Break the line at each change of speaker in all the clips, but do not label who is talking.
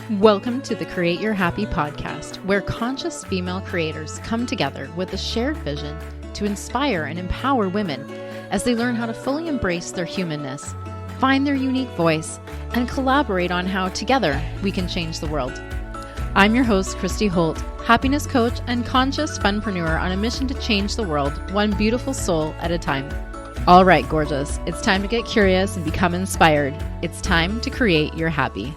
Welcome to the Create Your Happy podcast, where conscious female creators come together with a shared vision to inspire and empower women as they learn how to fully embrace their humanness, find their unique voice, and collaborate on how together we can change the world. I'm your host, Christy Holt, happiness coach and conscious funpreneur on a mission to change the world one beautiful soul at a time. All right, gorgeous, it's time to get curious and become inspired. It's time to create your happy.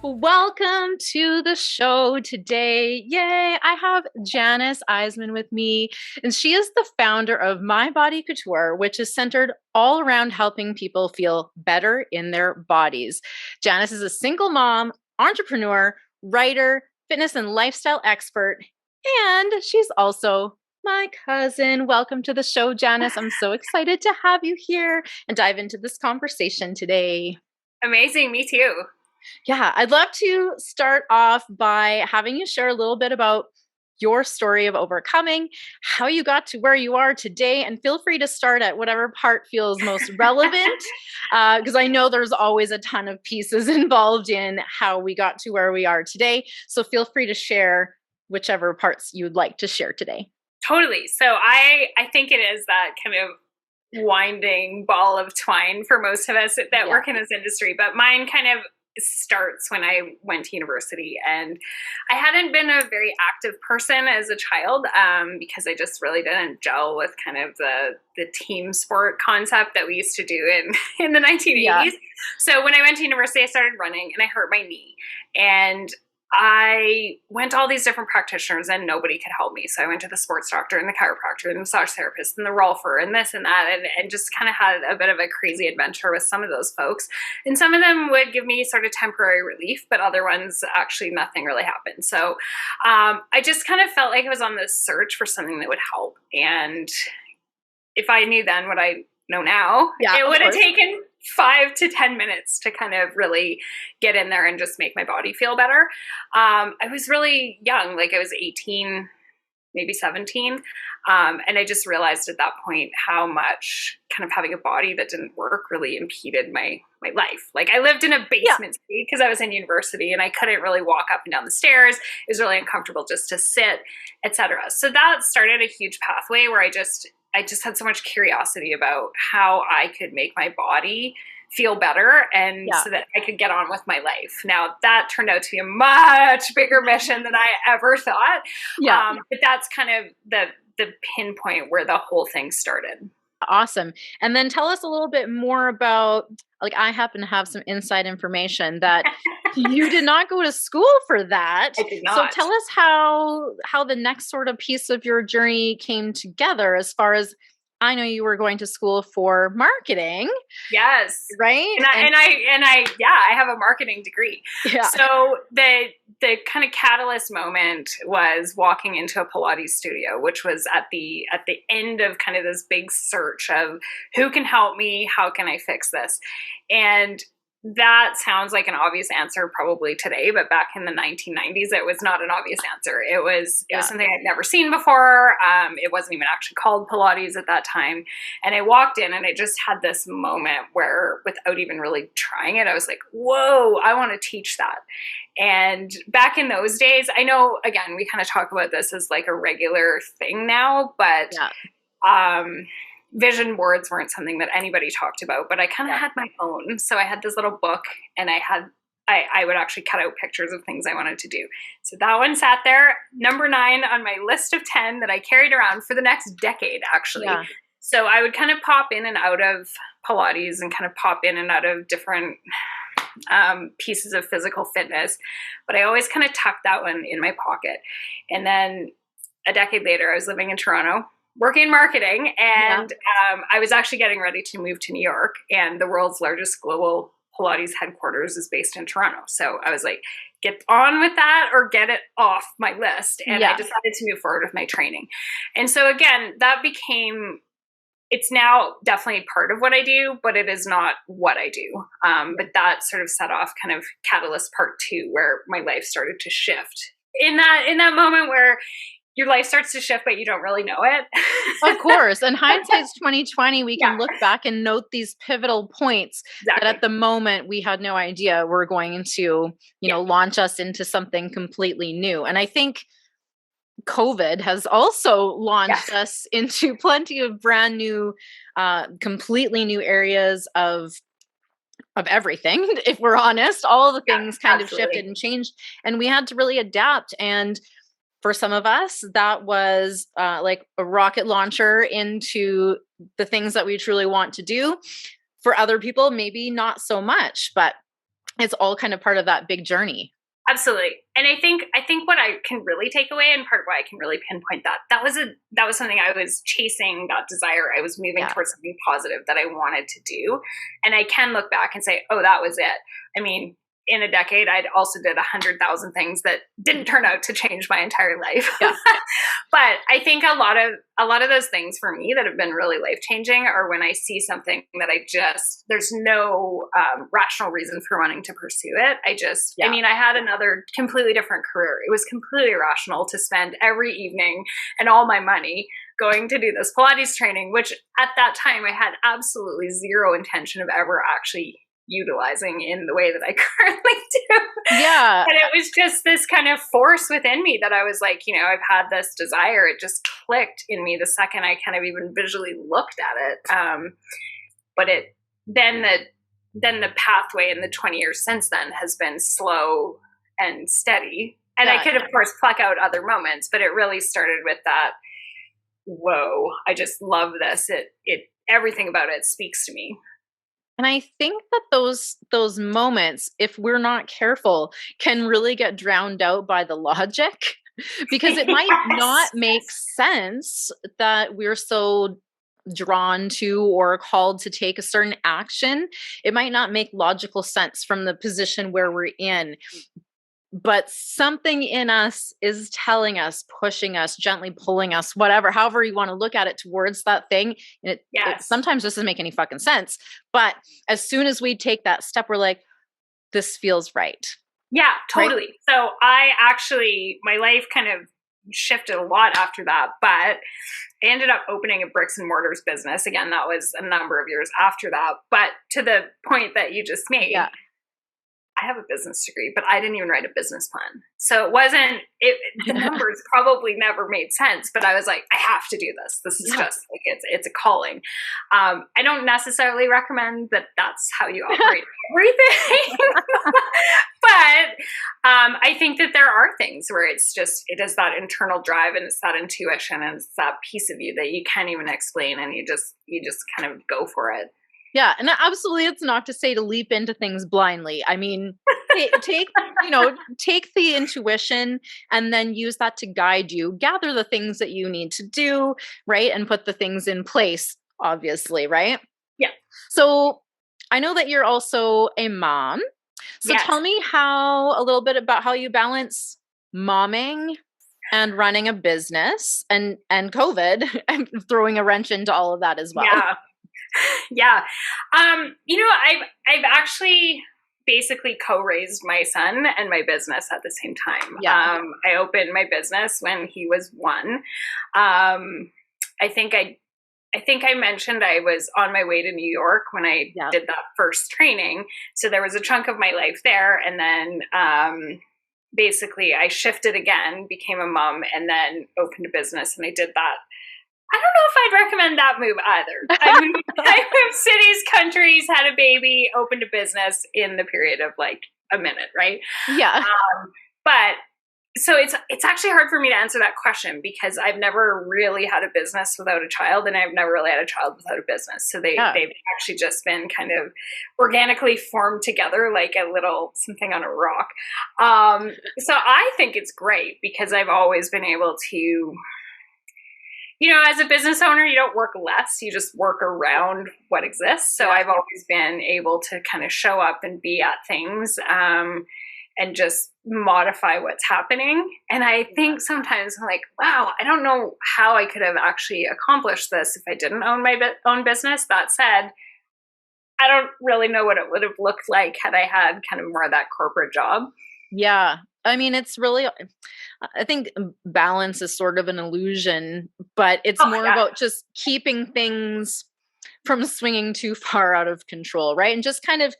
Welcome to the show today. Yay! I have Janis Isaman with me, and she is the founder of My Body Couture, which is centered all around helping people feel better in their bodies. Janis is a single mom, entrepreneur, writer, fitness and lifestyle expert, and she's also my cousin. Welcome to the show, Janis. I'm so excited to have you here and dive into this conversation today.
Amazing. Me too.
Yeah, I'd love to start off by having you share a little bit about your story of overcoming, how you got to where you are today, and feel free to start at whatever part feels most relevant, because I know there's always a ton of pieces involved in how we got to where we are today. So feel free to share whichever parts you'd like to share today.
Totally. So I think it is that kind of winding ball of twine for most of us that work in this industry, but mine kind of starts when I went to university, and I hadn't been a very active person as a child because I just really didn't gel with kind of the team sport concept that we used to do in the 1980s. Yeah. So when I went to university, I started running and I hurt my knee, and I went to all these different practitioners and nobody could help me. So I went to the sports doctor and the chiropractor and the massage therapist and the rolfer and this and that, and just kind of had a bit of a crazy adventure with some of those folks. And some of them would give me sort of temporary relief, but other ones actually nothing really happened. So I just kind of felt like I was on this search for something that would help. And if I knew then what I know now, it would have taken 5 to 10 minutes to kind of really get in there and just make my body feel better. I was really young, like I was 18, maybe 17. And I just realized at that point how much kind of having a body that didn't work really impeded my life. Like I lived in a basement because I was in university and I couldn't really walk up and down the stairs. It was really uncomfortable just to sit, etc. So that started a huge pathway where I just had so much curiosity about how I could make my body feel better and so that I could get on with my life. Now, that turned out to be a much bigger mission than I ever thought. But that's kind of the pinpoint where the whole thing started.
Awesome. And then tell us a little bit more about, like, I happen to have some inside information that you did not go to school for that.
I did not.
So tell us how the next sort of piece of your journey came together, as far as I know you were going to school for marketing.
Yes.
Right?
And I have a marketing degree. Yeah. So the kind of catalyst moment was walking into a Pilates studio, which was at the end of kind of this big search of who can help me, how can I fix this? And that sounds like an obvious answer probably today, but back in the 1990s, it was not an obvious answer. It was something I'd never seen before. It wasn't even actually called Pilates at that time. And I walked in and I just had this moment where, without even really trying it, I was like, whoa, I want to teach that. And back in those days, I know, again, we kind of talk about this as like a regular thing now, but vision boards weren't something that anybody talked about, but I kind of had my own. So I had this little book and I would actually cut out pictures of things I wanted to do. So that one sat there, number 9 on my list of 10 that I carried around for the next decade, actually. Yeah. So I would kind of pop in and out of Pilates and kind of pop in and out of different pieces of physical fitness, but I always kind of tucked that one in my pocket. And then a decade later, I was living in Toronto, working in marketing, and I was actually getting ready to move to New York, and the world's largest global Pilates headquarters is based in Toronto. So I was like, get on with that or get it off my list. And I decided to move forward with my training. And so again, it's now definitely part of what I do, but it is not what I do. But that sort of set off kind of catalyst part 2, where my life started to shift. In that moment where your life starts to shift, but you don't really know it.
Of course. And hindsight's 2020. We can look back and note these pivotal points that at the moment we had no idea were going to, launch us into something completely new. And I think COVID has also launched us into plenty of brand new, completely new areas of everything. If we're honest, all the things kind of shifted and changed, and we had to really adapt. And for some of us, that was like a rocket launcher into the things that we truly want to do. For other people, maybe not so much, but it's all kind of part of that big journey.
Absolutely. And I think what I can really take away, and part of why I can really pinpoint that was something I was chasing, that desire. I was moving towards something positive that I wanted to do. And I can look back and say, oh, that was it. I mean, in a decade, I'd also did 100,000 things that didn't turn out to change my entire life. Yeah. But I think a lot of those things for me that have been really life-changing are when I see something that there's no rational reason for wanting to pursue it. I mean, I had another completely different career. It was completely irrational to spend every evening and all my money going to do this Pilates training, which at that time I had absolutely zero intention of ever actually utilizing in the way that I currently do. Yeah. And it was just this kind of force within me that I was like, I've had this desire. It just clicked in me the second I kind of even visually looked at it. But then the pathway in the 20 years since then has been slow and steady. And I could, of course, pluck out other moments, but it really started with that, whoa, I just love this. It everything about it speaks to me.
And I think that those moments, if we're not careful, can really get drowned out by the logic, because it might not make sense that we're so drawn to or called to take a certain action. It might not make logical sense from the position where we're in. But something in us is telling us, pushing us, gently pulling us, however you want to look at it, towards that thing. And it sometimes doesn't make any fucking sense. But as soon as we take that step, we're like, this feels right.
Yeah, totally. Right? So my life kind of shifted a lot after that, but I ended up opening a bricks and mortars business. Again, that was a number of years after that. But to the point that you just made, I have a business degree, but I didn't even write a business plan. So the numbers probably never made sense, but I was like, I have to do this. This is just like, it's a calling. I don't necessarily recommend that that's how you operate everything, but I think that there are things where it is that internal drive, and it's that intuition, and it's that piece of you that you can't even explain, and you just kind of go for it.
Yeah. And absolutely, it's not to say to leap into things blindly. I mean, take the intuition and then use that to guide you, gather the things that you need to do, right? And put the things in place, obviously, right?
Yeah.
So I know that you're also a mom. So tell me a little bit about how you balance momming and running a business and COVID and throwing a wrench into all of that as well.
Yeah. Yeah. I've actually basically co-raised my son and my business at the same time. Yeah. I opened my business when he was 1. I think I mentioned I was on my way to New York when I did that first training. So there was a chunk of my life there. And then, basically I shifted again, became a mom, and then opened a business, and I did that. I don't know if I'd recommend that move either. I moved cities, countries, had a baby, opened a business in the period of like a minute, right?
Yeah.
But so it's actually hard for me to answer that question, because I've never really had a business without a child, and I've never really had a child without a business. So they've actually just been kind of organically formed together like a little something on a rock. So I think it's great, because I've always been able to, as a business owner, you don't work less, you just work around what exists. So I've always been able to kind of show up and be at things, and just modify what's happening. And I think sometimes I'm like, wow, I don't know how I could have actually accomplished this if I didn't own my own business. That said, I don't really know what it would have looked like had I had kind of more of that corporate job.
Yeah. I mean, it's really, I think balance is sort of an illusion, but it's more about just keeping things from swinging too far out of control, right? And just kind of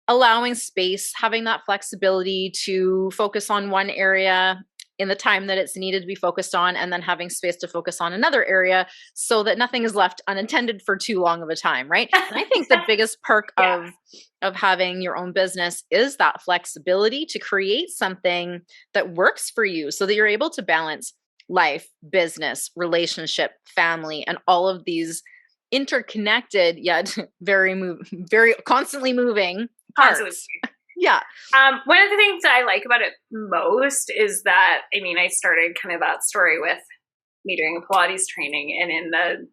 allowing space, having that flexibility to focus on one area in the time that it's needed to be focused on, and then having space to focus on another area so that nothing is left unattended for too long of a time, right? And I think the biggest perk of having your own business is that flexibility to create something that works for you so that you're able to balance life, business, relationship, family, and all of these interconnected yet very constantly moving parts. Yeah.
One of the things that I like about it most is that, I mean, I started kind of that story with me doing a Pilates training, and in the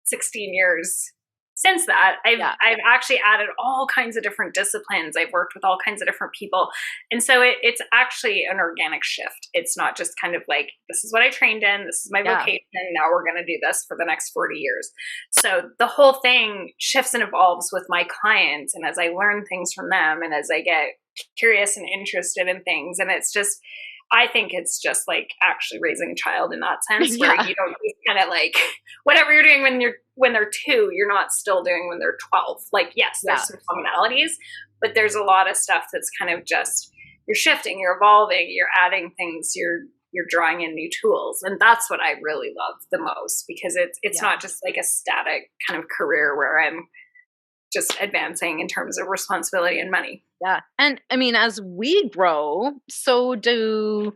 16 years since that, I've actually added all kinds of different disciplines. I've worked with all kinds of different people. And so it's actually an organic shift. It's not just kind of like, this is what I trained in, this is my vocation, now we're going to do this for the next 40 years. So the whole thing shifts and evolves with my clients. And as I learn things from them, and as I get curious and interested in things, and it's just, I think it's just like actually raising a child in that sense, where you don't kind of like whatever you're doing when they're 2, you're not still doing when they're 12. Like, yes, there's some commonalities, but there's a lot of stuff that's kind of just, you're shifting, you're evolving, you're adding things, you're drawing in new tools. And that's what I really love the most, because it's not just like a static kind of career where I'm just advancing in terms of responsibility and money.
Yeah. And I mean, as we grow, so do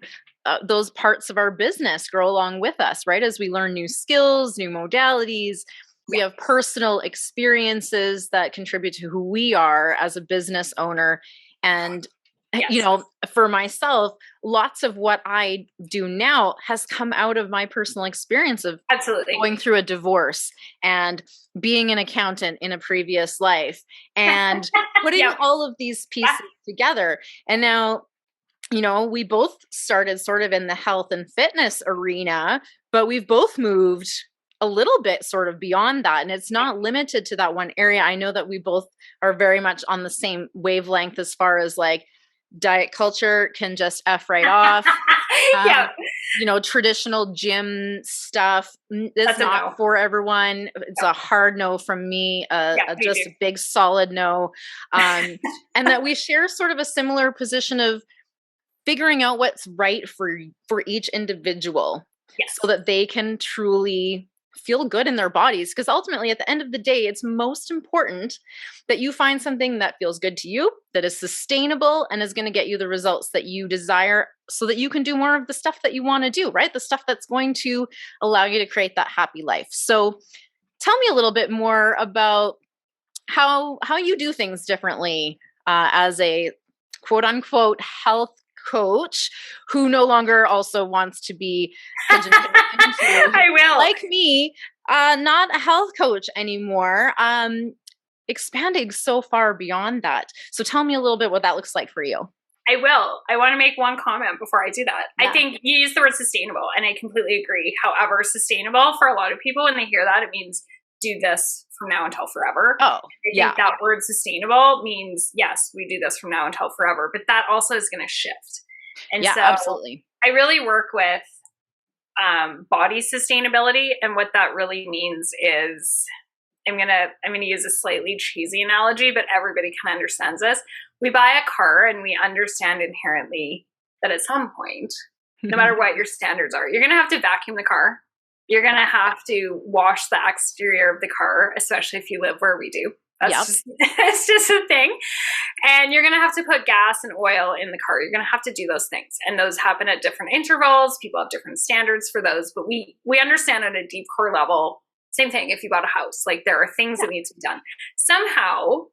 those parts of our business grow along with us, right? As we learn new skills, new modalities, we have personal experiences that contribute to who we are as a business owner. And you know, for myself, lots of what I do now has come out of my personal experience of going through a divorce and being an accountant in a previous life and putting all of these pieces together. And now, you know, we both started sort of in the health and fitness arena, but we've both moved a little bit sort of beyond that. And it's not limited to that one area. I know that we both are very much on the same wavelength as far as like, diet culture can just F right off. You know, traditional gym stuff is not for everyone. It's a hard no from me, just a big solid no. And that we share sort of a similar position of figuring out what's right for each individual so that they can truly feel good in their bodies. Because ultimately, at the end of the day, it's most important that you find something that feels good to you, that is sustainable, and is going to get you the results that you desire so that you can do more of the stuff that you want to do, right? The stuff that's going to allow you to create that happy life. So tell me a little bit more about how you do things differently as a quote unquote health coach who no longer also wants to be
I will,
like me, not a health coach anymore, expanding so far beyond that. So tell me a little bit what that looks like for you.
I will. I want to make one comment before I do that. I think you use the word sustainable, and I completely agree. However, sustainable for a lot of people, when they hear that, it means do this from now until forever. I think that word sustainable means, yes, we do this from now until forever, but that also is going to shift. And so
absolutely.
I really work with body sustainability. And what that really means is, I'm gonna use a slightly cheesy analogy, but everybody kind of understands this. We buy a car and we understand inherently that at some point, no matter what your standards are, you're going to have to vacuum the car. You're going to have to wash the exterior of the car, especially if you live where we do. It's just a thing. And you're going to have to put gas and oil in the car. You're going to have to do those things. And those happen at different intervals. People have different standards for those. But we understand at a deep core level, same thing if you bought a house. Like, there are things that need to be done. Somehow,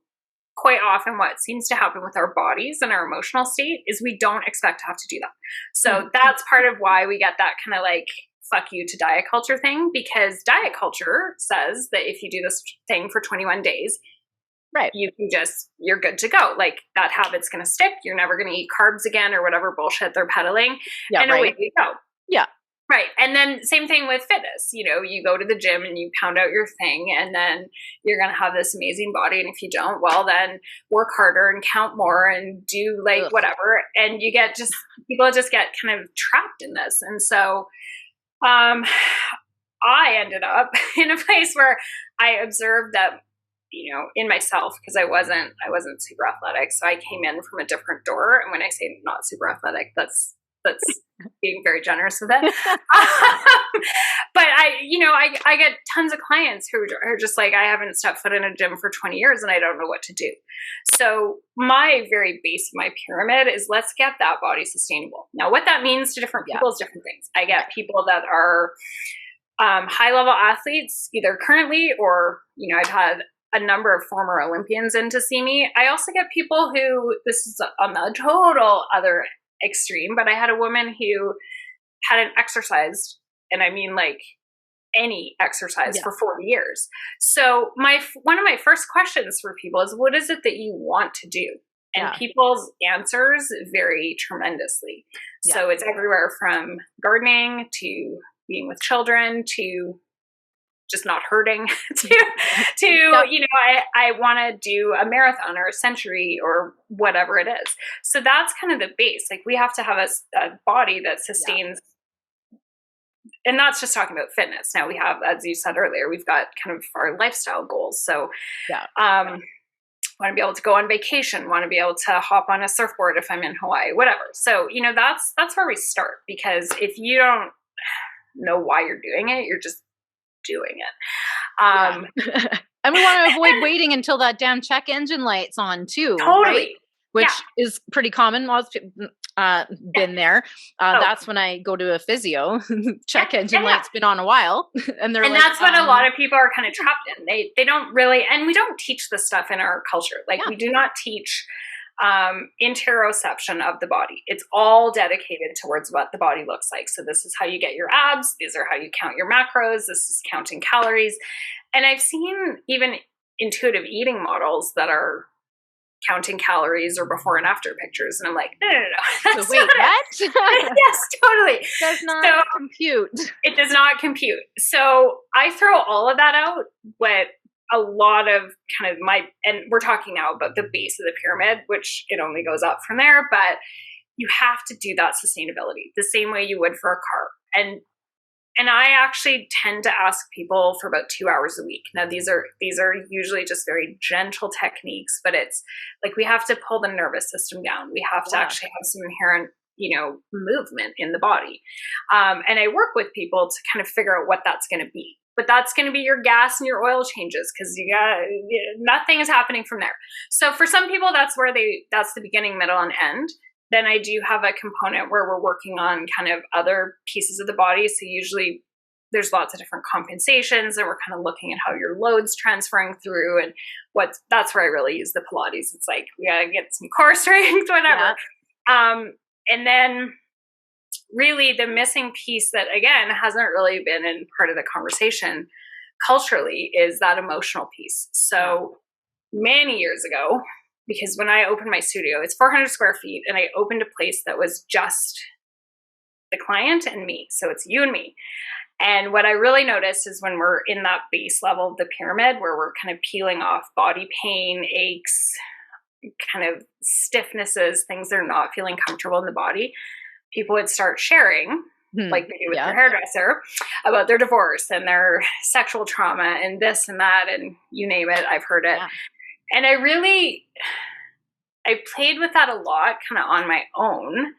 quite often what seems to happen with our bodies and our emotional state is we don't expect to have to do that. So that's part of why we get that kind of like, fuck you to diet culture thing, because diet culture says that if you do this thing for 21 days, right, you're good to go. Like, that habit's going to stick. You're never going to eat carbs again or whatever bullshit they're peddling. And away you go.
Yeah.
Right. And then same thing with fitness. You go to the gym and you pound out your thing, and then you're going to have this amazing body. And if you don't, well, then work harder and count more and do like whatever. And people just get kind of trapped in this. And so, I ended up in a place where I observed that, in myself, because I wasn't super athletic. So I came in from a different door. And when I say not super athletic, that's being very generous with it. But I get tons of clients who are just like, I haven't stepped foot in a gym for 20 years and I don't know what to do. So my very base of my pyramid is, let's get that body sustainable. Now, what that means to different people is different things. I get people that are high level athletes, either currently or, I've had a number of former Olympians in to see me. I also get people who, this is on the total other extreme, but I had a woman who hadn't exercised, and I mean like any exercise, for 40 years. So one of my first questions for people is, what is it that you want to do? And people's answers vary tremendously. So it's everywhere from gardening to being with children to just not hurting I want to do a marathon or a century or whatever it is. So that's kind of the base. Like, we have to have a body that sustains, and that's just talking about fitness. Now we have, as you said earlier, we've got kind of our lifestyle goals. So, want to be able to go on vacation, want to be able to hop on a surfboard if I'm in Hawaii, whatever. So, that's where we start, because if you don't know why you're doing it, you're just doing it.
And we want to avoid waiting until that damn check engine light's on too.
Totally.
Right? Which is pretty common. Been there. That's when I go to a physio. Check engine light's been on a while. And
that's what a lot of people are kind of trapped in. They don't really, and we don't teach this stuff in our culture. Like, we do not teach interoception of the body. It's all dedicated towards what the body looks like. So this is how you get your abs. These are how you count your macros. This is counting calories. And I've seen even intuitive eating models that are counting calories or before and after pictures. And I'm like, no. That's
wait, what?
Yes, totally.
It does not compute.
It does not compute. So I throw all of that out, but a lot of kind of and we're talking now about the base of the pyramid, which it only goes up from there, but you have to do that sustainability the same way you would for a car. And I actually tend to ask people for about 2 hours a week. Now, these are usually just very gentle techniques, but it's like, we have to pull the nervous system down. We have to actually have some inherent, movement in the body. And I work with people to kind of figure out what that's going to be. But that's going to be your gas and your oil changes, because nothing is happening from there. So for some people, that's the beginning, middle, and end. Then I do have a component where we're working on kind of other pieces of the body. So usually there's lots of different compensations, and we're kind of looking at how your load's transferring through, and that's where I really use the Pilates. It's like, we got to get some core strength, whatever. And then really the missing piece that, again, hasn't really been in part of the conversation culturally is that emotional piece. So many years ago, because when I opened my studio, it's 400 square feet, and I opened a place that was just the client and me. So it's you and me. And what I really noticed is, when we're in that base level of the pyramid, where we're kind of peeling off body pain, aches, kind of stiffnesses, things that are not feeling comfortable in the body, people would start sharing, like they do with their hairdresser, about their divorce and their sexual trauma and this and that, and you name it, I've heard it. And I played with that a lot, kind of on my own,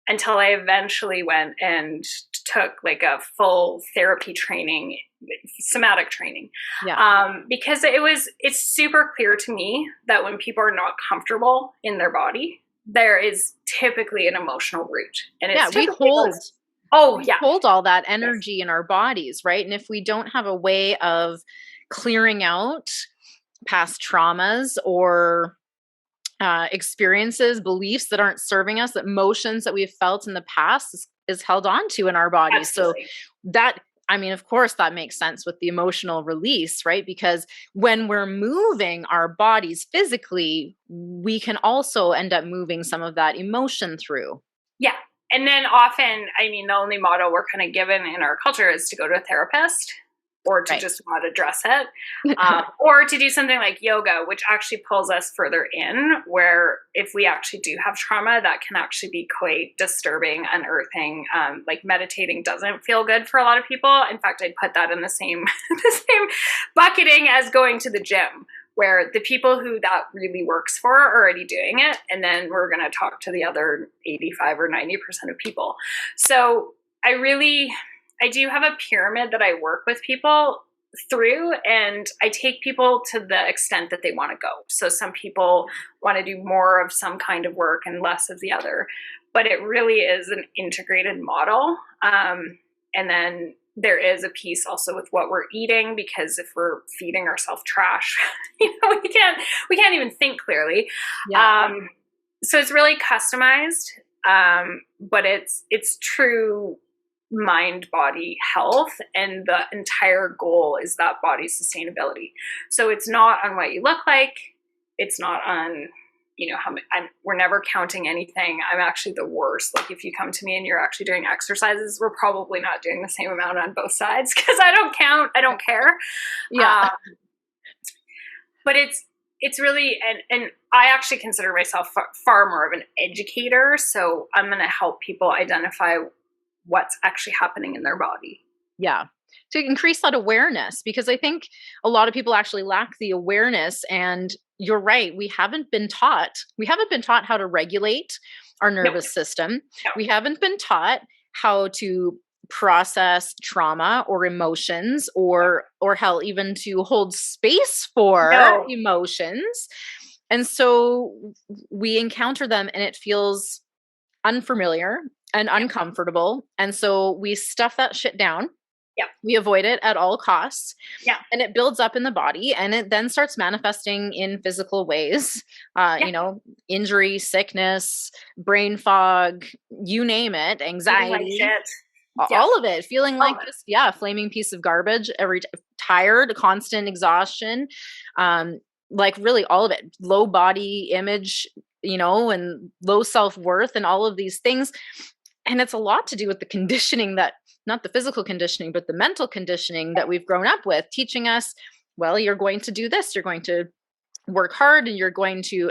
until I eventually went and took like a full therapy training, somatic training. Because it's super clear to me that when people are not comfortable in their body, there is typically an emotional root. And it's
we hold all that energy in our bodies, right? And if we don't have a way of clearing out past traumas or experiences, beliefs that aren't serving us, emotions that we've felt in the past is held on to in our bodies. Absolutely. So that, I mean, of course, that makes sense with the emotional release, right? Because when we're moving our bodies physically, we can also end up moving some of that emotion through.
Yeah. And then often, I mean, the only model we're kind of given in our culture is to go to a therapist or to just not address it, or to do something like yoga, which actually pulls us further in, where if we actually do have trauma, that can actually be quite disturbing, unearthing. Like meditating doesn't feel good for a lot of people. In fact, I'd put that in the same bucketing as going to the gym, where the people who that really works for are already doing it. And then we're going to talk to the other 85 or 90% of people. So I do have a pyramid that I work with people through, and I take people to the extent that they want to go. So some people want to do more of some kind of work and less of the other, but it really is an integrated model. And then there is a piece also with what we're eating, because if we're feeding ourselves trash, we can't even think clearly. Yeah. So it's really customized, but it's true mind body health, and the entire goal is that body sustainability. So it's not on what you look like, it's not on we're never counting anything. I'm actually the worst. Like if you come to me and you're actually doing exercises, we're probably not doing the same amount on both sides, because I don't count, I don't care. Yeah. But it's really, and I actually consider myself far more of an educator. So I'm going to help people identify what's actually happening in their body.
Yeah. To increase that awareness, because I think a lot of people actually lack the awareness. And you're right. We haven't been taught how to regulate our nervous system. We haven't been taught how to process trauma or emotions, or hell, even to hold space for emotions. And so we encounter them and it feels unfamiliar and uncomfortable. And so we stuff that shit down. Yeah. We avoid it at all costs. Yeah. And it builds up in the body, and it then starts manifesting in physical ways, injury, sickness, brain fog, you name it, anxiety, all of it, feeling like this, flaming piece of garbage, tired, constant exhaustion, like really all of it, low body image, and low self-worth and all of these things. And it's a lot to do with the conditioning not the physical conditioning, but the mental conditioning that we've grown up with, teaching us, well, you're going to do this, you're going to work hard, and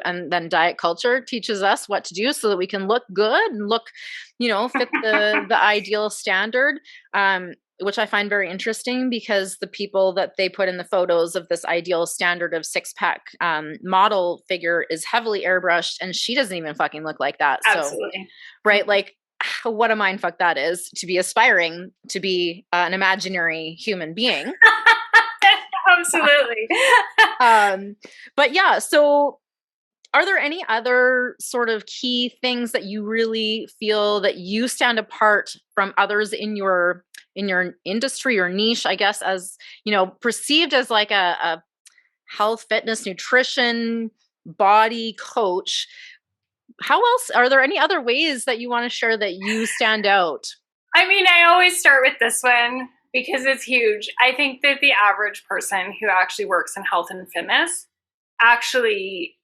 and then diet culture teaches us what to do so that we can look good and look, fit the ideal standard, which I find very interesting, because the people that they put in the photos of this ideal standard of six-pack model figure is heavily airbrushed, and she doesn't even fucking look like that.
Absolutely.
So, right, like, what a mindfuck that is, to be aspiring to be an imaginary human being.
Absolutely.
But yeah, so are there any other sort of key things that you really feel that you stand apart from others in your industry or niche, I guess, as, perceived as like a health, fitness, nutrition, body coach? How else, are there any other ways that you want to share that you stand out?
I mean, I always start with this one because it's huge. I think that the average person who actually works in health and fitness actually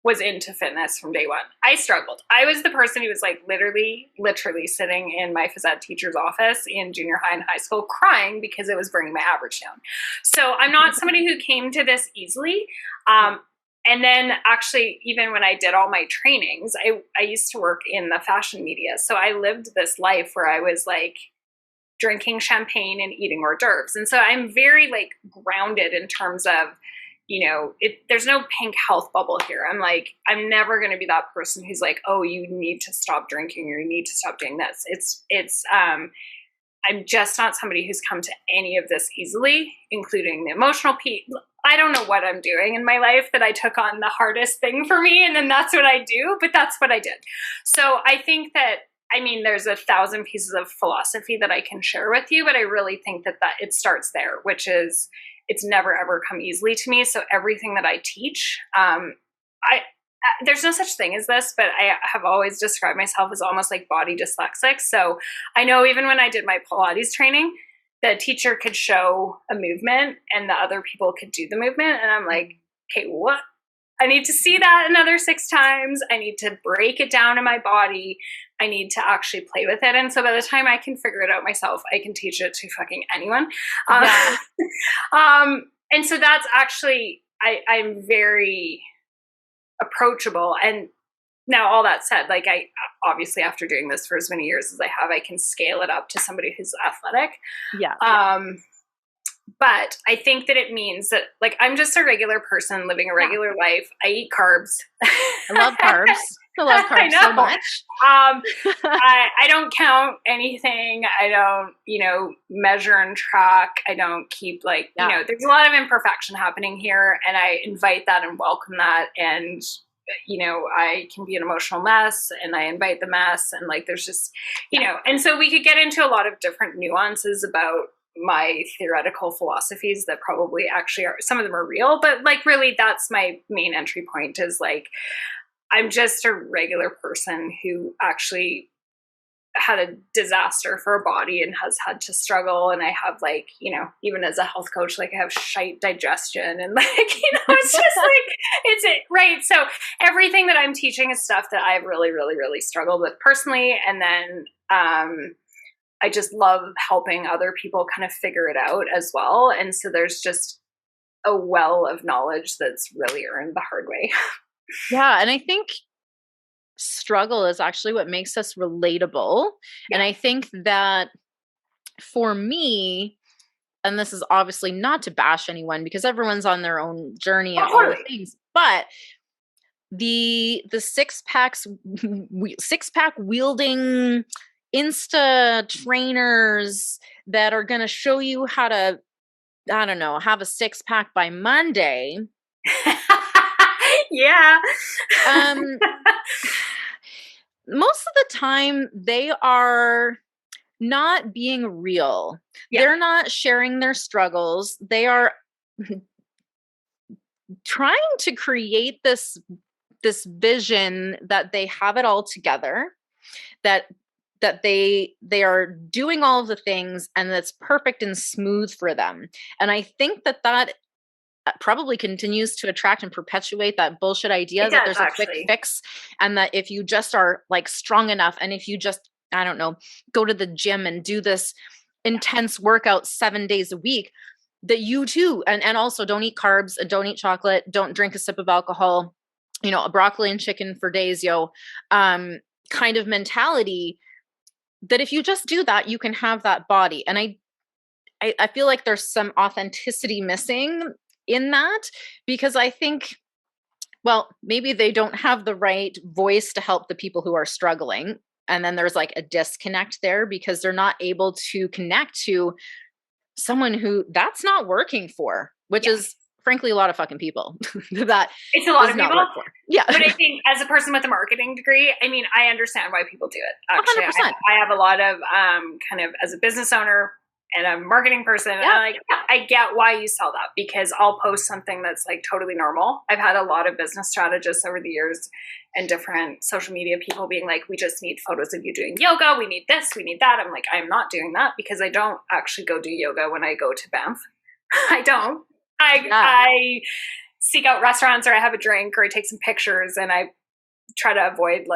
was into fitness from day one. I struggled. I was the person who was like literally sitting in my phys ed teacher's office in junior high and high school crying because it was bringing my average down. So I'm not somebody who came to this easily. And then actually, even when I did all my trainings, I used to work in the fashion media. So I lived this life where I was like drinking champagne and eating hors d'oeuvres. And so I'm very like grounded in terms of, there's no pink health bubble here. I'm never going to be that person who's like, oh, you need to stop drinking or you need to stop doing this. I'm just not somebody who's come to any of this easily, including the emotional piece. I don't know what I'm doing in my life that I took on the hardest thing for me, and then that's what I do, but that's what I did. So I think that, there's 1,000 pieces of philosophy that I can share with you, but I really think that it starts there, which is it's never, ever come easily to me. So everything that I teach, there's no such thing as this, but I have always described myself as almost like body dyslexic. So I know even when I did my Pilates training, the teacher could show a movement and the other people could do the movement. And I'm like, okay, what? I need to see that another 6 times. I need to break it down in my body. I need to actually play with it. And so by the time I can figure it out myself, I can teach it to fucking anyone.
Yeah.
And so that's actually, I'm very approachable. And now all that said, like I obviously after doing this for as many years as I have, I can scale it up to somebody who's athletic.
Yeah.
But I think that it means that like I'm just a regular person living a regular life. I eat carbs.
I love carbs. I love carbs so much.
I don't count anything. I don't, measure and track. I don't keep there's a lot of imperfection happening here, and I invite that and welcome that. And I can be an emotional mess, and I invite the mess, and there's just and so we could get into a lot of different nuances about my theoretical philosophies that probably actually are, some of them are real, but really that's my main entry point is I'm just a regular person who actually had a disaster for a body and has had to struggle. And I have even as a health coach, I have shite digestion and it's just it's it. Right. So everything that I'm teaching is stuff that I've really, really, really struggled with personally. And then, I just love helping other people kind of figure it out as well. And so there's just a well of knowledge that's really earned the hard way.
Yeah. And I think struggle is actually what makes us relatable. Yeah. And I think that for me, and this is obviously not to bash anyone because everyone's on their own journey and all the things, but the six pack wielding Insta trainers that are going to show you how to, I don't know, have a 6-pack by Monday.
Yeah.
Most of the time they are not being real. Yeah. They're not sharing their struggles. They are trying to create this vision that they have it all together, that they are doing all of the things and that's perfect and smooth for them. And I think that probably continues to attract and perpetuate that bullshit idea that there's a quick fix, and that if you just are strong enough, and if you just, I don't know, go to the gym and do this intense workout 7 days a week, that you too, and also don't eat carbs, don't eat chocolate, don't drink a sip of alcohol, a broccoli and chicken for days, kind of mentality, that if you just do that, you can have that body. And I feel like there's some authenticity missing in that, because I think, well, maybe they don't have the right voice to help the people who are struggling. And then there's a disconnect there because they're not able to connect to someone who that's not working for, which is frankly a lot of fucking people. That
it's a lot of people.
Yeah.
But I think as a person with a marketing degree, I mean, I understand why people do it. Actually,
100%.
I have a lot of kind of as a business owner and a marketing person, and I get why you sell that, because I'll post something that's totally normal. I've had a lot of business strategists over the years and different social media people being we just need photos of you doing yoga. We need this, we need that. I'm I'm not doing that because I don't actually go do yoga when I go to Banff. I don't. I seek out restaurants, or I have a drink, or I take some pictures, and I try to avoid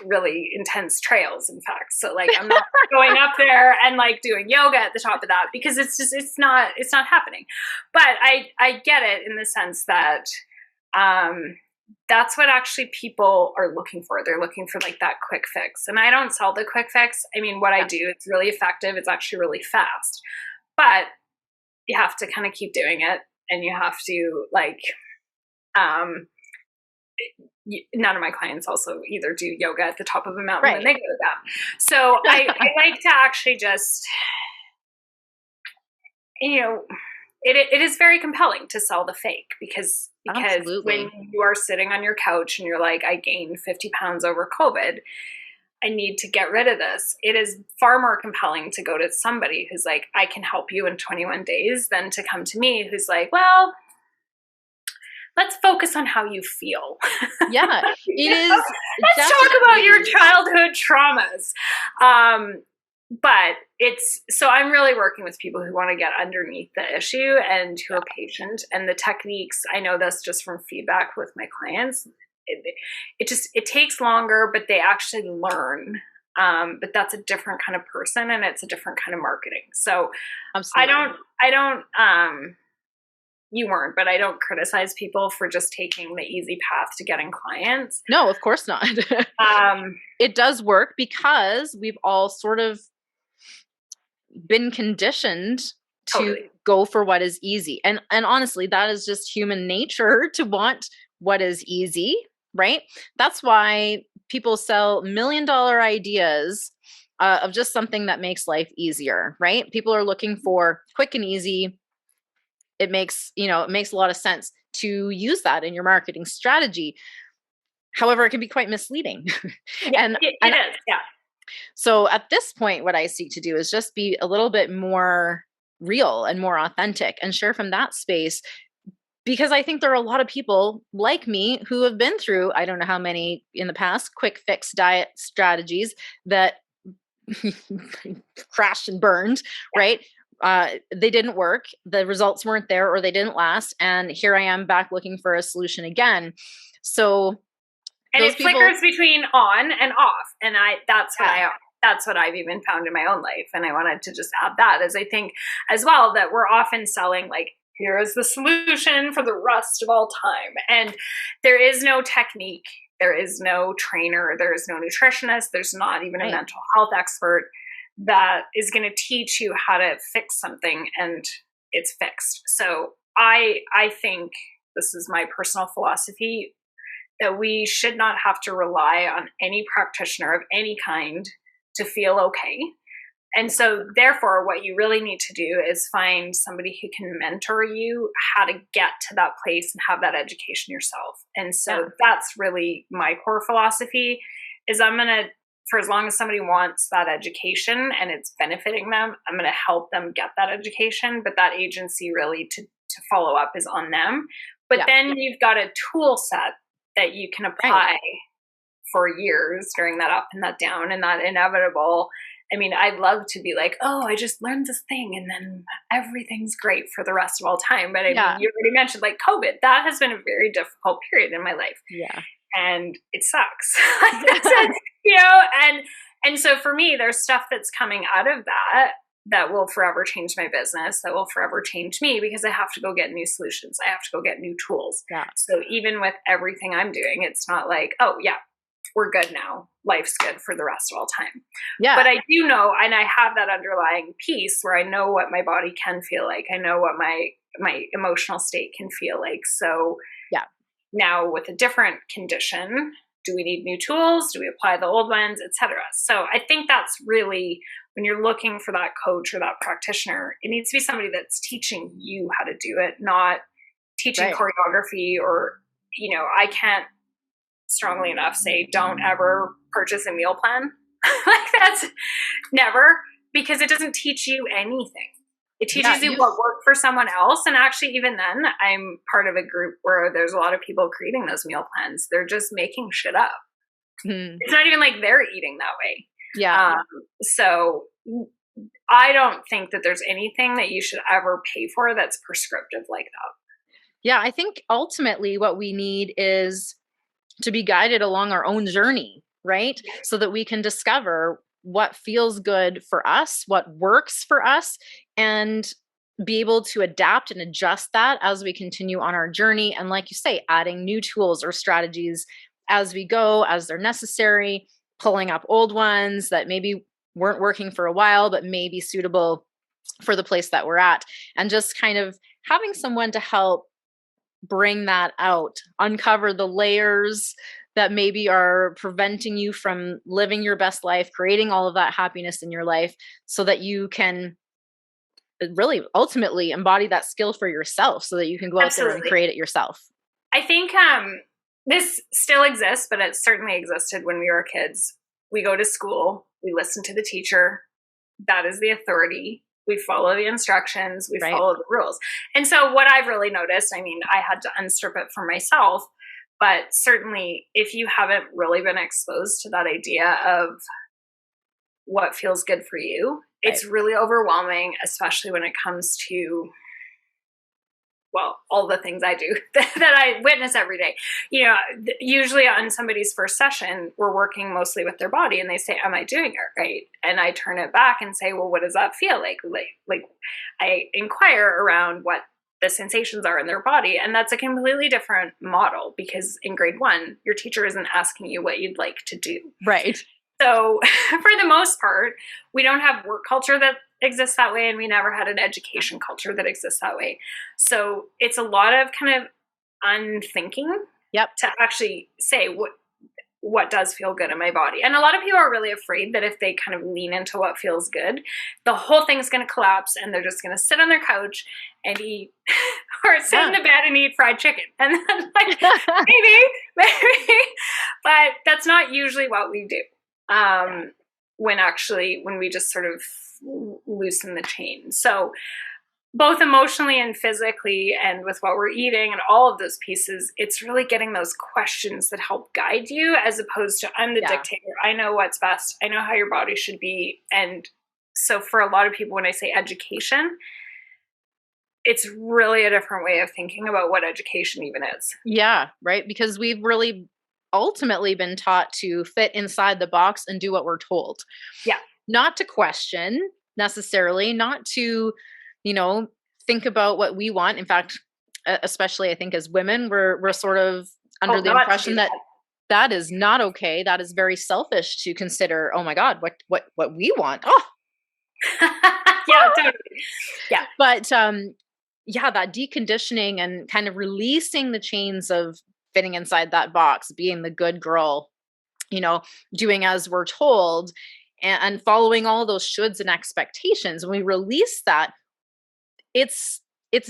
really intense trails, in fact. So I'm not going up there and doing yoga at the top of that, because it's not happening. But I get it in the sense that that's what actually people are looking for. They're looking for that quick fix. And I don't sell the quick fix. I mean, what I do, it's really effective. It's actually really fast, but you have to kind of keep doing it. And you have to none of my clients also either do yoga at the top of a mountain when they go to that. So I like to actually just, it is very compelling to sell the fake, because
Absolutely.
When you are sitting on your couch and you're I gained 50 pounds over COVID, I need to get rid of this. It is far more compelling to go to somebody who's I can help you in 21 days than to come to me who's well, let's focus on how you feel.
Yeah, it is.
Let's talk about your childhood traumas. but so I'm really working with people who want to get underneath the issue and who are patient. And the techniques, I know this just from feedback with my clients, it takes longer, but they actually learn. But that's a different kind of person, and it's a different kind of marketing. So
Absolutely.
I don't, you weren't, but I don't criticize people for just taking the easy path to getting clients.
No, of course not. It does work because we've all sort of been conditioned to go for what is easy. And honestly, that is just human nature to want what is easy, right? That's why people sell $1 million ideas of just something that makes life easier, right? People are looking for quick and easy. It makes a lot of sense to use that in your marketing strategy. However, it can be quite misleading.
Yeah, it is. Yeah.
So at this point, what I seek to do is just be a little bit more real and more authentic and share from that space, because I think there are a lot of people like me who have been through, I don't know how many in the past, quick fix diet strategies that crashed and burned, right? They didn't work. The results weren't there, or they didn't last. And here I am back looking for a solution again. So,
and it flickers between on and off. And that's what I've even found in my own life. And I wanted to just add that, as I think as well that we're often selling like, here is the solution for the rest of all time. And there is no technique. There is no trainer. There is no nutritionist. There's not even a mental health expert that is going to teach you how to fix something and it's fixed. So I think this is my personal philosophy, that we should not have to rely on any practitioner of any kind to feel okay. And so therefore, what you really need to do is find somebody who can mentor you how to get to that place and have that education yourself. And so that's really my core philosophy, is I'm going to, for as long as somebody wants that education and it's benefiting them, I'm going to help them get that education. But that agency really to follow up is on them. But then you've got a tool set that you can apply for years during that up and that down and that inevitable. I mean, I'd love to be like, oh, I just learned this thing and then everything's great for the rest of all time. But I mean, you already mentioned like COVID, that has been a very difficult period in my life.
Yeah.
And it sucks. And so for me, there's stuff that's coming out of that will forever change my business, that will forever change me, because I have to go get new solutions. I have to go get new tools.
Yeah.
So even with everything I'm doing, it's not like, oh yeah, we're good now. Life's good for the rest of all time. Yeah. But I do know, and I have that underlying piece where I know what my body can feel like. I know what my emotional state can feel like. So now with a different condition, do we need new tools? Do we apply the old ones, etc.? So I think that's really, when you're looking for that coach or that practitioner, it needs to be somebody that's teaching you how to do it, not teaching choreography or, I can't strongly enough say, don't ever purchase a meal plan. Like that's never, because it doesn't teach you anything. It teaches you what worked for someone else. And actually, even then, I'm part of a group where there's a lot of people creating those meal plans. They're just making shit up. It's not even like they're eating that way. Yeah. So I don't think that there's anything that you should ever pay for that's prescriptive like that.
Yeah, I think ultimately what we need is to be guided along our own journey, right? So that we can discover what feels good for us, what works for us, and be able to adapt and adjust that as we continue on our journey. And like you say, adding new tools or strategies as we go, as they're necessary, pulling up old ones that maybe weren't working for a while, but may be suitable for the place that we're at. And just kind of having someone to help bring that out, uncover the layers that maybe are preventing you from living your best life, creating all of that happiness in your life, so that you can really ultimately embody that skill for yourself, so that you can go out there and create it yourself.
I think this still exists, but it certainly existed when we were kids. We go to school, we listen to the teacher. That is the authority. We follow the instructions, we follow the rules. And so what I've really noticed, I mean, I had to unstrip it for myself, but certainly if you haven't really been exposed to that idea of what feels good for you.
Right.
It's really overwhelming, especially when it comes to, well, all the things I do that I witness every day. You know, usually on somebody's first session, we're working mostly with their body, and they say, am I doing it right? And I turn it back and say, well, what does that feel like? Like I inquire around what the sensations are in their body. And that's a completely different model, because in grade 1, your teacher isn't asking you what you'd like to do.
Right.
So for the most part, we don't have work culture that exists that way, and we never had an education culture that exists that way. So it's a lot of kind of unthinking to actually say what does feel good in my body. And a lot of people are really afraid that if they kind of lean into what feels good, the whole thing's going to collapse, and they're just going to sit on their couch and eat or sit in the bed and eat fried chicken. And then like, maybe, but that's not usually what we do. When we just sort of loosen the chain. So both emotionally and physically, and with what we're eating and all of those pieces, it's really getting those questions that help guide you, as opposed to I'm the dictator. I know what's best. I know how your body should be. And so for a lot of people, when I say education, it's really a different way of thinking about what education even is.
Yeah, right. Because we've really ultimately been taught to fit inside the box and do what we're told.
Yeah.
Not to question necessarily, not to, think about what we want. In fact, especially I think as women, we're sort of under the impression that is not okay. That is very selfish to consider, oh my God, what we want. Oh.
Yeah, totally. Yeah.
But that deconditioning and kind of releasing the chains of fitting inside that box, being the good girl, doing as we're told, and following all those shoulds and expectations. When we release that, it's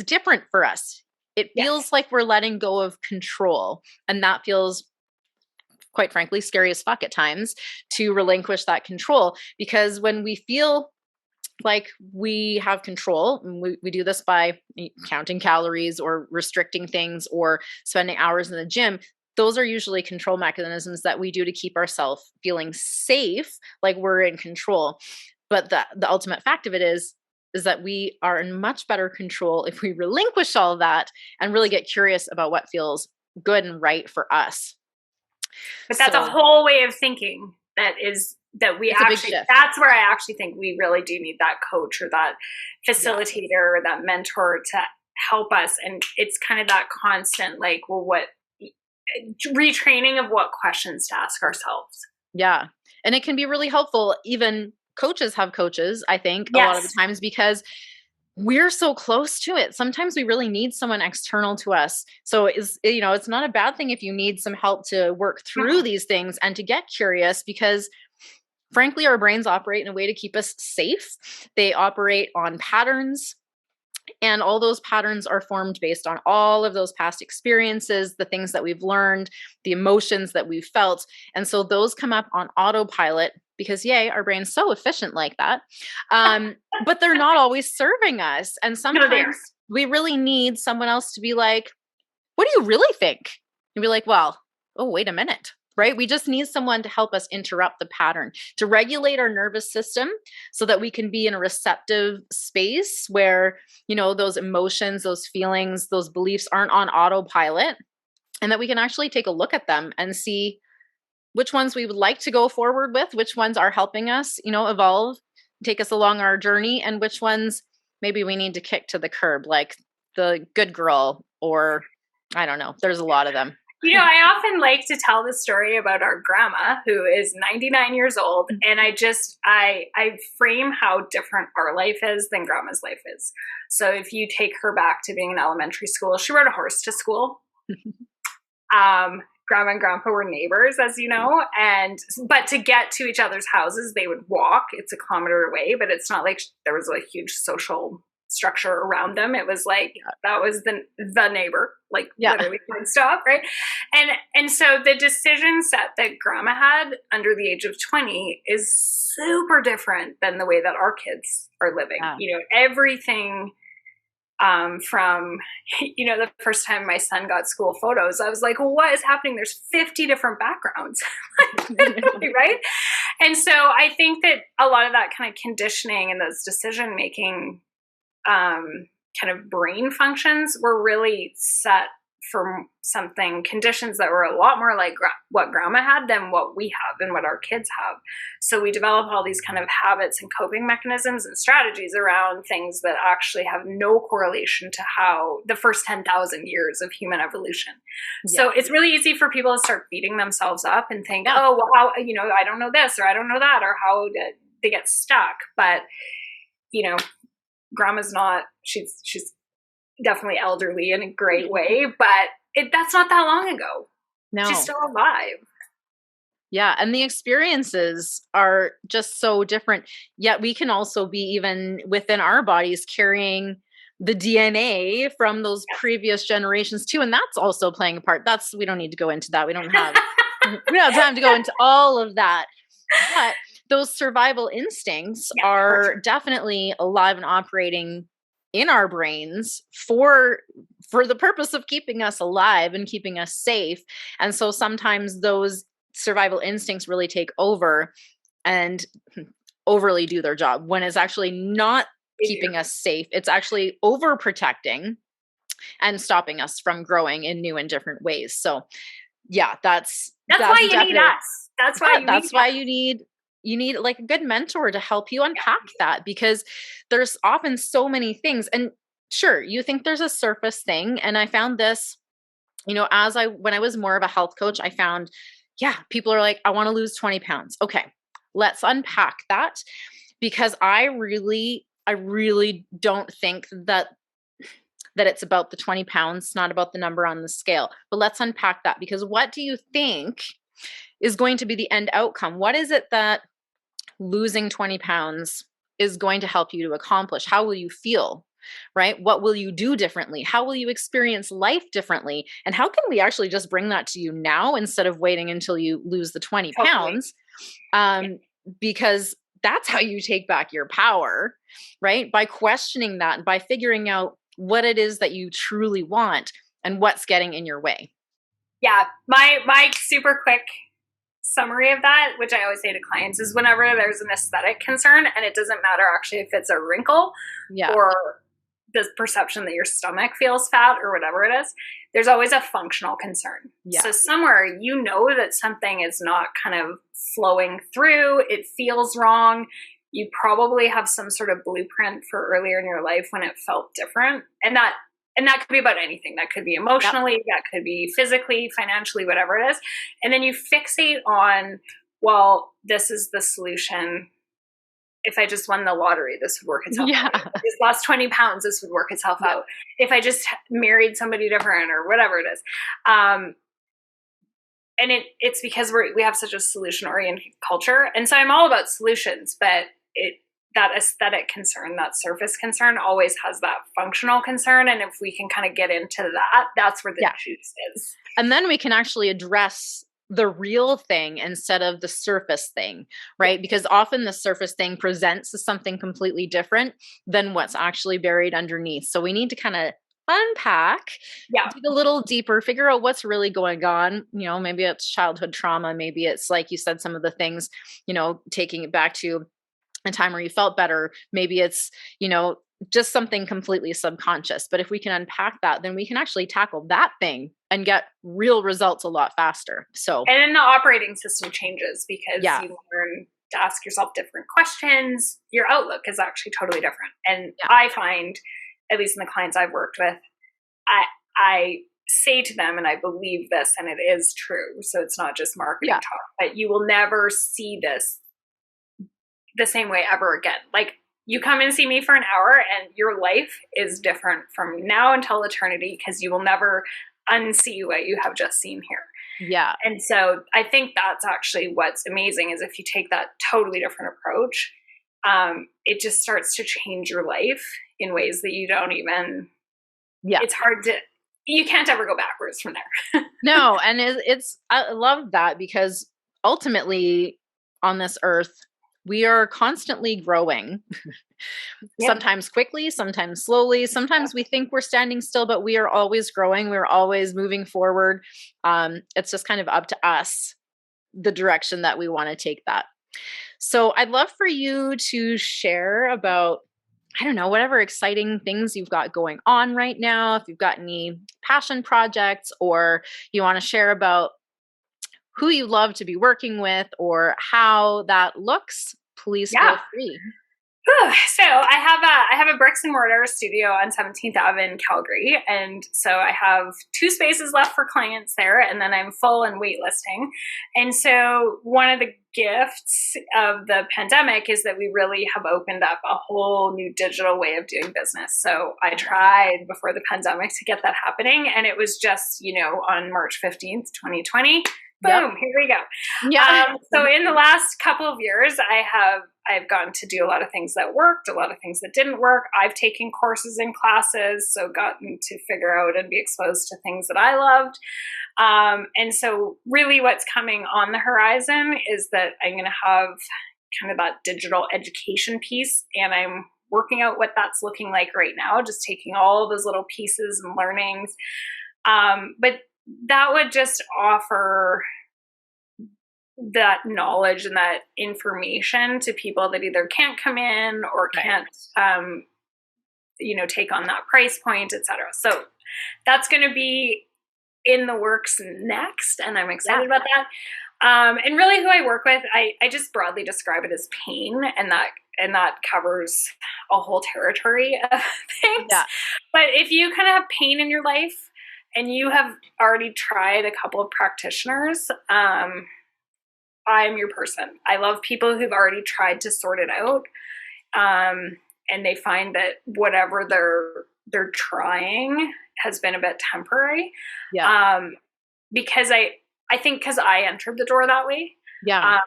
different for us. It feels like we're letting go of control, and that feels, quite frankly, scary as fuck at times to relinquish that control, because when we feel like we have control, and we do this by counting calories or restricting things or spending hours in the gym, those are usually control mechanisms that we do to keep ourselves feeling safe, like we're in control. But the ultimate fact of it is that we are in much better control if we relinquish all of that and really get curious about what feels good and right for us.
But that's a whole way of thinking that's where I actually think we really do need that coach or that facilitator or that mentor to help us. And it's kind of that constant, like, well, what retraining of what questions to ask ourselves.
Yeah. And it can be really helpful. Even coaches have coaches, I think, a lot of the times, because we're so close to it. Sometimes we really need someone external to us. So it's not a bad thing if you need some help to work through these things and to get curious, because frankly, our brains operate in a way to keep us safe. They operate on patterns, and all those patterns are formed based on all of those past experiences, the things that we've learned, the emotions that we've felt. And so those come up on autopilot because, yay, our brain's so efficient like that. But they're not always serving us. And sometimes we really need someone else to be like, what do you really think? And be like, well, oh, wait a minute. Right? We just need someone to help us interrupt the pattern, to regulate our nervous system so that we can be in a receptive space where, those emotions, those feelings, those beliefs aren't on autopilot, and that we can actually take a look at them and see which ones we would like to go forward with, which ones are helping us, evolve, take us along our journey, and which ones maybe we need to kick to the curb, like the good girl, or I don't know. There's a lot of them.
I often like to tell the story about our grandma, who is 99 years old. And I frame how different our life is than grandma's life is. So if you take her back to being in elementary school, she rode a horse to school. Grandma and grandpa were neighbors, as you know. But to get to each other's houses, they would walk. It's a kilometer away, but it's not like there was a huge social structure around them. It was like that was the neighbor, like literally couldn't stop, right? And so the decision set that grandma had under the age of 20 is super different than the way that our kids are living. Everything from the first time my son got school photos, I was like, well, what is happening? There's 50 different backgrounds, right? And so I think that a lot of that kind of conditioning and those decision making kind of brain functions were really set for conditions that were a lot more like what grandma had than what we have and what our kids have. So we develop all these kind of habits and coping mechanisms and strategies around things that actually have no correlation to how the first 10,000 years of human evolution. Yeah. So it's really easy for people to start beating themselves up and think, oh, well, how, I don't know this, or I don't know that, or how they get stuck. But, grandma's not, she's definitely elderly in a great way, but that's not that long ago. No. She's still alive.
Yeah. And the experiences are just so different. Yet we can also be even within our bodies carrying the DNA from those previous generations too. And that's also playing a part. We don't need to go into that. We don't have time to go into all of that. But those survival instincts are definitely alive and operating in our brains for the purpose of keeping us alive and keeping us safe. And so sometimes those survival instincts really take over and overly do their job when it's actually not keeping us safe. It's actually overprotecting and stopping us from growing in new and different ways. So that's
why you need us. That's why
you need like a good mentor to help you unpack that, because there's often so many things. And sure, you think there's a surface thing. And I found this, when I was more of a health coach, I found, people are like, I want to lose 20 pounds. Okay, let's unpack that, because I really don't think that it's about the 20 pounds, not about the number on the scale. But let's unpack that, because what do you think is going to be the end outcome? What is it that losing 20 pounds is going to help you to accomplish? How will you feel, right? What will you do differently? How will you experience life differently? And how can we actually just bring that to you now instead of waiting until you lose the 20 pounds? Because that's how you take back your power, right? By questioning that and by figuring out what it is that you truly want and what's getting in your way.
Yeah. My super quick summary of that, which I always say to clients, is whenever there's an aesthetic concern, and it doesn't matter actually if it's a wrinkle or the perception that your stomach feels fat or whatever it is, there's always a functional concern. Yeah. So somewhere that something is not kind of flowing through, it feels wrong. You probably have some sort of blueprint for earlier in your life when it felt different. And that could be about anything. That could be emotionally, that could be physically, financially, whatever it is. And then you fixate on, well, this is the solution. If I just won the lottery, this would work itself out. If I just lost 20 pounds, this would work itself out. If I just married somebody different or whatever it is. And it's because we have such a solution-oriented culture. And so I'm all about solutions, but that aesthetic concern, that surface concern always has that functional concern. And if we can kind of get into that, that's where the juice is.
And then we can actually address the real thing instead of the surface thing, right? Because often the surface thing presents as something completely different than what's actually buried underneath. So we need to kind of unpack, dig a little deeper, figure out what's really going on. Maybe it's childhood trauma. Maybe it's, like you said, some of the things, taking it back to a time where you felt better. Maybe it's, just something completely subconscious. But if we can unpack that, then we can actually tackle that thing and get real results a lot faster. So,
and then the operating system changes because you learn to ask yourself different questions. Your outlook is actually totally different. And I find, at least in the clients I've worked with, I say to them, and I believe this, and it is true. So it's not just marketing talk, but you will never see this the same way ever again. Like, you come and see me for an hour and your life is different from now until eternity, because you will never unsee what you have just seen here.
Yeah.
And so I think that's actually what's amazing, is if you take that totally different approach, it just starts to change your life in ways that you don't even, it's hard to, you can't ever go backwards from there.
No. And I love that, because ultimately on this earth, we are constantly growing, sometimes quickly, sometimes slowly. Sometimes we think we're standing still, but we are always growing. We're always moving forward. It's just kind of up to us, the direction that we want to take that. So I'd love for you to share about, I don't know, whatever exciting things you've got going on right now. If you've got any passion projects, or you want to share about who you love to be working with or how that looks, please feel
Yeah.
free.
So I have a bricks and mortar studio on 17th Ave in Calgary, and so I have 2 spaces left for clients there, and then I'm full and waitlisting. And so one of the gifts of the pandemic is that we really have opened up a whole new digital way of doing business. So I tried before the pandemic to get that happening, and it was just, on March 15th, 2020. Boom, yep. Here we go.
Yeah.
So in the last couple of years, I've gotten to do a lot of things that worked, a lot of things that didn't work. I've taken courses and classes, so gotten to figure out and be exposed to things that I loved. And so really what's coming on the horizon is that I'm going to have kind of that digital education piece, and I'm working out what that's looking like right now, just taking all of those little pieces and learnings. But that would just offer that knowledge and that information to people that either can't come in or can't, take on that price point, et cetera. So that's going to be in the works next, and I'm excited about that. And really who I work with, I just broadly describe it as pain, and that covers a whole territory of things. Yeah. But if you kind of have pain in your life and you have already tried a couple of practitioners, I'm your person. I love people who've already tried to sort it out, and they find that whatever they're trying has been a bit temporary. Yeah. Because I think because I entered the door that way. Yeah.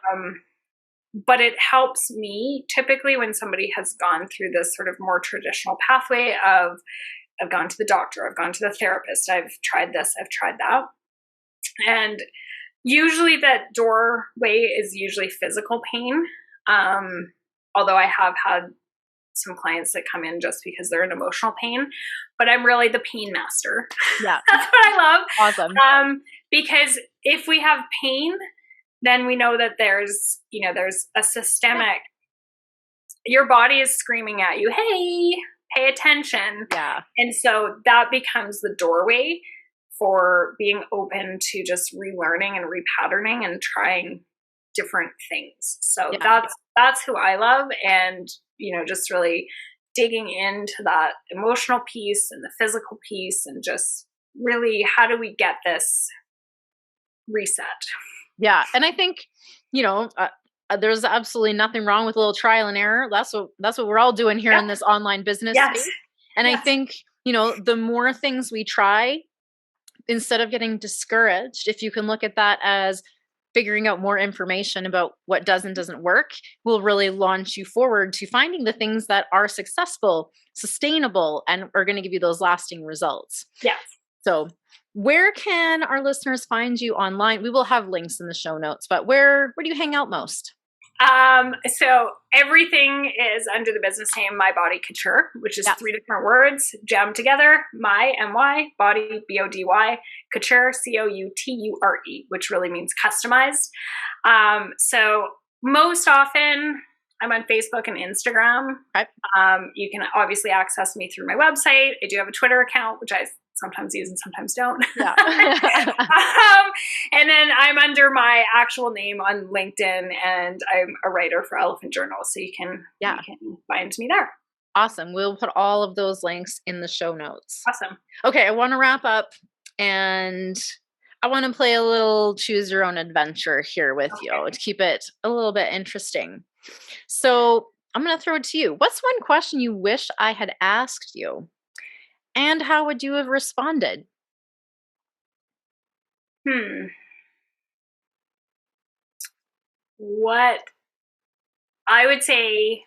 But it helps me typically when somebody has gone through this sort of more traditional pathway of I've gone to the doctor, I've gone to the therapist, I've tried this, I've tried that. And usually that doorway is usually physical pain. Although I have had some clients that come in just because they're in emotional pain, but I'm really the pain master. Yeah. That's what I love. Awesome. Because if we have pain, then we know that there's a systemic, your body is screaming at you, hey, pay attention. Yeah. And so that becomes the doorway for being open to just relearning and repatterning and trying different things. So that's who I love. And, just really digging into that emotional piece and the physical piece, and just really, how do we get this reset?
Yeah. And I think, there's absolutely nothing wrong with a little trial and error. That's what we're all doing here in this online business space. And I think, the more things we try, instead of getting discouraged, if you can look at that as figuring out more information about what does and doesn't work, will really launch you forward to finding the things that are successful, sustainable, and are going to give you those lasting results. Yes. So where can our listeners find you online? We will have links in the show notes, but where do you hang out most?
So everything is under the business name My Body Couture, which is 3 different words jammed together. My, M-Y, body, B-O-D-Y, couture, C-O-U-T-U-R-E, which really means customized. So most often I'm on Facebook and Instagram. Okay. You can obviously access me through my website. I do have a Twitter account, which I sometimes use and sometimes don't. Yeah. And then I'm under my actual name on LinkedIn, and I'm a writer for Elephant Journal. So you can find me there.
Awesome. We'll put all of those links in the show notes.
Awesome.
Okay. I want to wrap up, and I want to play a little choose your own adventure here with you to keep it a little bit interesting. So I'm going to throw it to you. What's one question you wish I had asked you? And how would you have responded?
What I would say,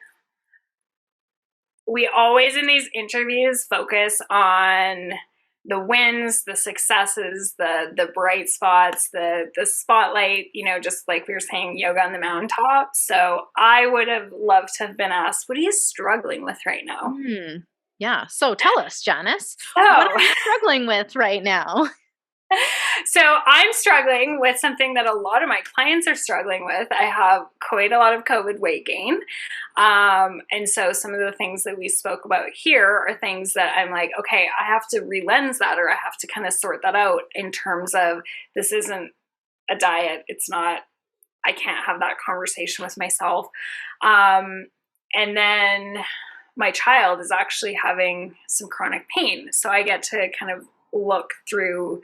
we always in these interviews focus on the wins, the successes, the bright spots, the spotlight, just like we were saying, yoga on the mountaintop. So I would have loved to have been asked, what are you struggling with right now?
Yeah. So tell us, Janis, what are you struggling with right now?
So I'm struggling with something that a lot of my clients are struggling with. I have quite a lot of COVID weight gain. And so some of the things that we spoke about here are things that I'm like, okay, I have to relens that, or I have to kind of sort that out in terms of this isn't a diet. It's not, I can't have that conversation with myself. And then my child is actually having some chronic pain. So I get to kind of look through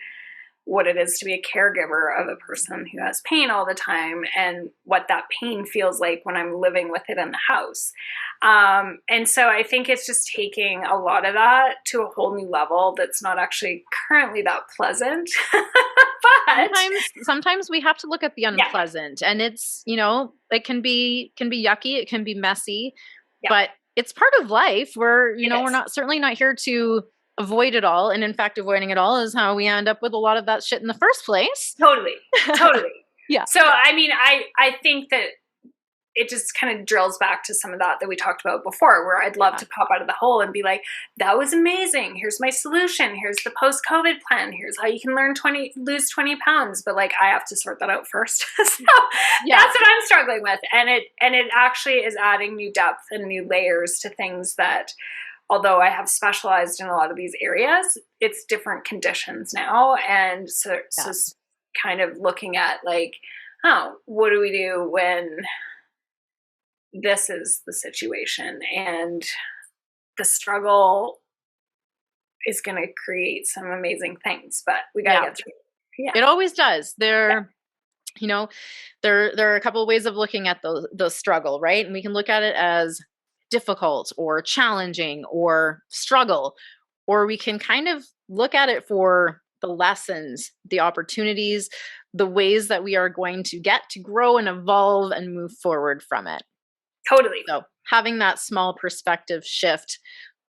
what it is to be a caregiver of a person who has pain all the time and what that pain feels like when I'm living with it in the house. And so I think it's just taking a lot of that to a whole new level that's not actually currently that pleasant. But
sometimes we have to look at the unpleasant, and it's, it can be yucky, it can be messy, but it's part of life. We're certainly not here to avoid it all. And in fact, avoiding it all is how we end up with a lot of that shit in the first place.
Totally.
Yeah.
So, I mean, I think that it just kind of drills back to some of that we talked about before, where I'd love to pop out of the hole and be like, that was amazing. Here's my solution. Here's the post-COVID plan. Here's how you can lose 20 pounds. But like, I have to sort that out first. So that's what I'm struggling with. And it actually is adding new depth and new layers to things that, although I have specialized in a lot of these areas, it's different conditions now. And so it's kind of looking at like, what do we do when this is the situation? And the struggle is going to create some amazing things, but we got to get through it. Yeah.
It always does. There are a couple of ways of looking at the struggle, right? And we can look at it as difficult or challenging or struggle, or we can kind of look at it for the lessons, the opportunities, the ways that we are going to get to grow and evolve and move forward from it.
Totally.
So having that small perspective shift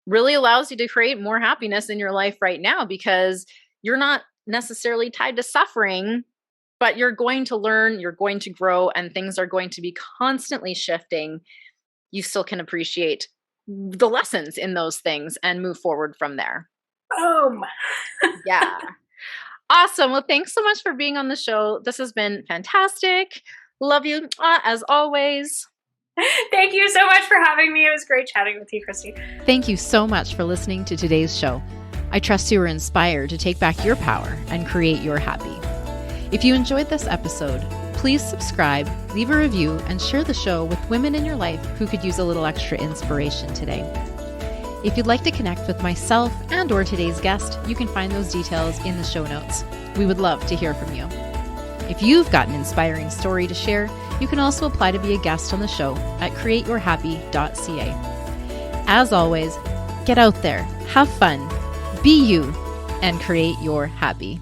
really allows you to create more happiness in your life right now, because you're not necessarily tied to suffering, but you're going to learn, you're going to grow, and things are going to be constantly shifting. You still can appreciate the lessons in those things and move forward from there.
Boom.
Yeah. Awesome. Well, thanks so much for being on the show. This has been fantastic. Love you as always.
Thank you so much for having me. It was great chatting with you, Christy.
Thank you so much for listening to today's show. I trust you were inspired to take back your power and create your happy. If you enjoyed this episode, please subscribe, leave a review, and share the show with women in your life who could use a little extra inspiration today. If you'd like to connect with myself and or today's guest, you can find those details in the show notes. We would love to hear from you. If you've got an inspiring story to share, you can also apply to be a guest on the show at createyourhappy.ca. As always, get out there, have fun, be you, and create your happy.